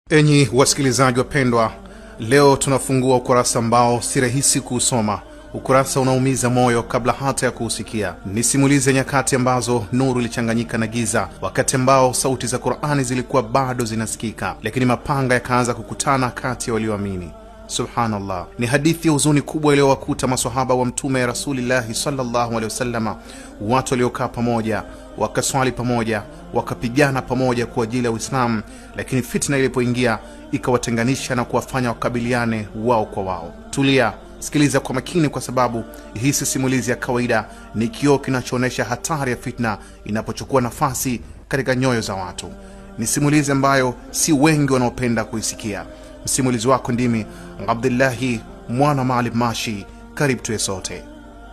Enyi wasikilizaji wapendwa, leo tunafungua ukurasa ambao si rahisi kuusoma, ukurasa unaumiza moyo kabla hata ya kuusikia. Ni simulizi ya nyakati ambazo nuru ilichanganyika na giza, wakati ambao sauti za Qur'ani zilikuwa bado zinasikika, lakini mapanga yakaanza kukutana kati ya walioamini. Subhanallah, ni hadithi ya huzuni kubwa iliyowakuta maswahaba wa mtume Rasulullah sallallahu alaihi wasallam, watu waliokaa pamoja, wakaswali pamoja, wakapigana pamoja kwa ajili ya Uislamu, lakini fitna ilipoingia ikawatenganisha na kuwafanya wakabiliane wao kwa wao. Tulia, sikiliza kwa makini, kwa sababu hii si simulizi ya kawaida, ni kioo kinachoonesha hatari ya fitna inapochukua nafasi katika nyoyo za watu. Ni simulizi ambayo si wengi wanaopenda kuisikia. Msimulizi wako ndimi Abdullahi mwana Maalim Mashi. Karibu tuwe sote.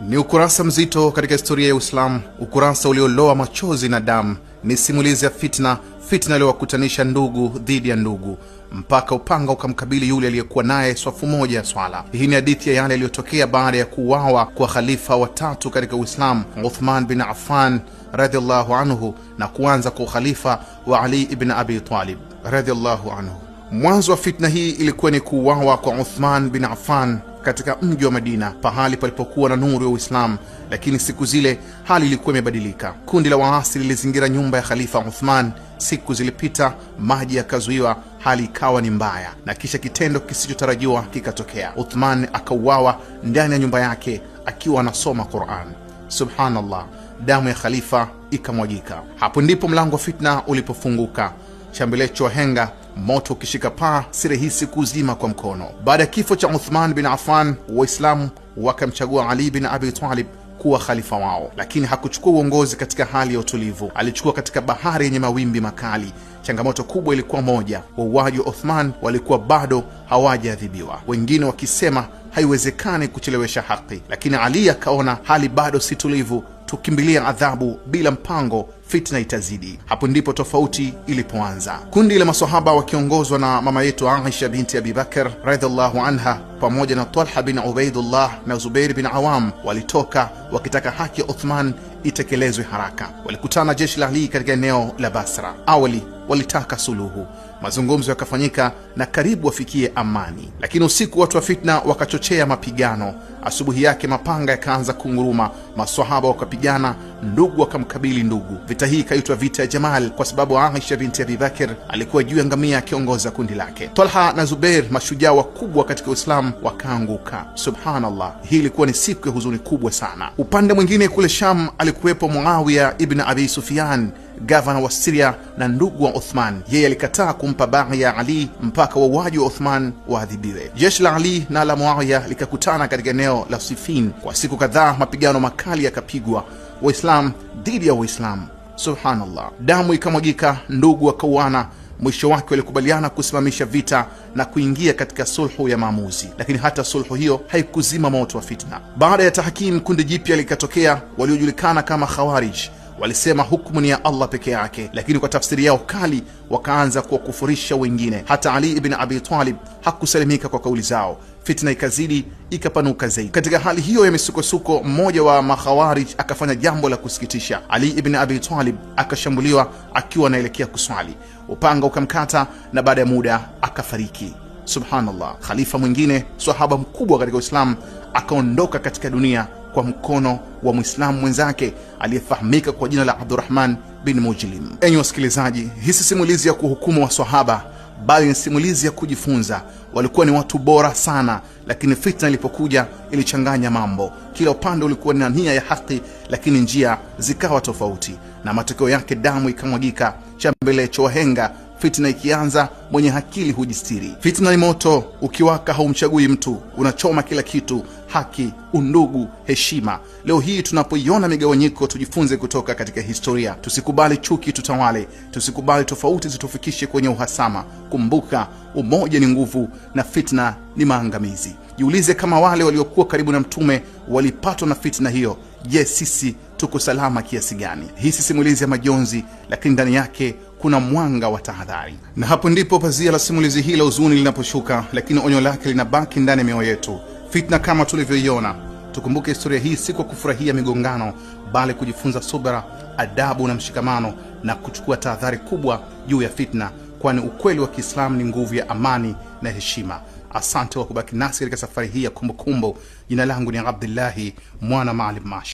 Ni ukurasa mzito katika historia ya Uislamu, ukurasa ulioloa machozi na damu. Ni simulizi ya fitna iliyowakutanisha ndugu dhidi ya ndugu, mpaka upanga ukamkabili yule aliyekuwa naye swafu moja ya swala. Hii ni hadithi ya yale yaliyotokea baada ya kuuawa kwa khalifa watatu katika Uislamu, Uthman bin Affan radhiallahu anhu, na kuanza kwa ukhalifa wa Ali ibn Abi Talib radhiallahu anhu. Mwanzo wa fitna hii ilikuwa ni kuuawa kwa Uthman bin Affan katika mji wa Madina, pahali palipokuwa na nuru ya Uislamu. Lakini siku zile hali ilikuwa imebadilika. Kundi la waasi lilizingira nyumba ya khalifa Uthman. Siku zilipita, maji yakazuiwa, hali ikawa ni mbaya, na kisha kitendo kisichotarajiwa kikatokea. Uthman akauawa ndani ya nyumba yake akiwa anasoma Qur'an. Subhanallah, damu ya khalifa ikamwagika. Hapo ndipo mlango wa fitna ulipofunguka. Chambelecho wahenga, moto ukishika paa si rahisi kuzima kwa mkono. Baada ya kifo cha Uthman bin Affan, Waislamu wakamchagua Ali bin Abi Talib kuwa khalifa wao, lakini hakuchukua uongozi katika hali ya utulivu. Alichukua katika bahari yenye mawimbi makali. Changamoto kubwa ilikuwa moja: wauaji wa Uthman walikuwa bado hawajaadhibiwa, wengine wakisema haiwezekani kuchelewesha haki. Lakini Ali akaona hali bado si tulivu, tukimbilia adhabu bila mpango, fitna itazidi. Hapo ndipo tofauti ilipoanza. Kundi la maswahaba wakiongozwa na mama yetu Aisha binti Abi Bakr radhiallahu anha pamoja na Talha bin Ubaidullah na Zubair bin Awam walitoka wakitaka haki ya Uthman itekelezwe haraka. Walikutana jeshi la Ali katika eneo la Basra. Awali walitaka suluhu, mazungumzo yakafanyika na karibu wafikie amani, lakini usiku watu wa fitna wakachochea mapigano. Asubuhi yake mapanga yakaanza kunguruma, maswahaba wakapigana, ndugu wakamkabili ndugu. Vita hii ikaitwa vita ya Jamal kwa sababu Aisha binti Abi Bakr alikuwa juu ya ngamia akiongoza kundi lake. Talha na Zubair, mashujaa wakubwa katika Uislamu, wakaanguka. Subhanallah, hii ilikuwa ni siku ya huzuni kubwa sana. Upande mwingine kule Sham alikuwepo Muawiya ibn Abi Sufyan, gavana wa Syria na ndugu wa Uthman. Yeye alikataa kumpa bai ya Ali mpaka wauaji wa Uthman waadhibiwe. Jeshi la Ali na la Muawiya likakutana katika eneo la Siffin. Kwa siku kadhaa mapigano makali yakapigwa, Waislamu dhidi ya Waislamu. Subhanallah, damu ikamwagika, ndugu wakauana. Mwisho wake walikubaliana kusimamisha vita na kuingia katika sulhu ya maamuzi, lakini hata sulhu hiyo haikuzima moto wa fitna. Baada ya tahkim, kundi jipya likatokea waliojulikana kama Khawarij. Walisema hukumu ni ya Allah peke yake, lakini kwa tafsiri yao kali wakaanza kuwakufurisha wengine. Hata Ali ibn Abi Talib hakusalimika kwa kauli zao. Fitna ikazidi, ikapanuka zaidi. Katika hali hiyo ya misukosuko, mmoja wa makhawarij akafanya jambo la kusikitisha. Ali ibn Abi Talib akashambuliwa akiwa anaelekea kuswali, upanga ukamkata na baada ya muda akafariki. Subhanallah, khalifa mwingine, sahaba mkubwa katika Uislamu, akaondoka katika dunia kwa mkono wa Muislamu mwenzake aliyefahamika kwa jina la Abdurrahman bin Mujlim. Enyi wasikilizaji, hii si simulizi ya kuhukumu wa sahaba, bali ni simulizi ya kujifunza. Walikuwa ni watu bora sana, lakini fitna ilipokuja ilichanganya mambo. Kila upande ulikuwa na nia ya haki, lakini njia zikawa tofauti, na matokeo yake damu ikamwagika. Chambelecho wahenga, fitna ikianza mwenye akili hujistiri. Fitna ni moto, ukiwaka haumchagui mtu, unachoma kila kitu: haki, undugu, heshima. Leo hii tunapoiona migawanyiko, tujifunze kutoka katika historia. Tusikubali chuki tutawale, tusikubali tofauti zitufikishe kwenye uhasama. Kumbuka, umoja ni nguvu na fitna ni maangamizi. Jiulize, kama wale waliokuwa karibu na mtume walipatwa na fitna hiyo, je, sisi tuko salama kiasi gani? Hii si simulizi ya majonzi, lakini ndani yake kuna mwanga wa tahadhari. Na hapo ndipo pazia la simulizi hii la huzuni linaposhuka, lakini onyo lake linabaki ndani ya mioyo yetu. Fitna kama tulivyoiona, tukumbuke historia hii si kwa kufurahia migongano, bali kujifunza subira, adabu na mshikamano, na kuchukua tahadhari kubwa juu ya fitna. kwani ukweli wa Kiislamu ni nguvu ya amani na heshima. Asante kwa kubaki nasi katika safari hii ya kumbukumbu. Jina langu ni Abdullahi mwana Maalim Mash.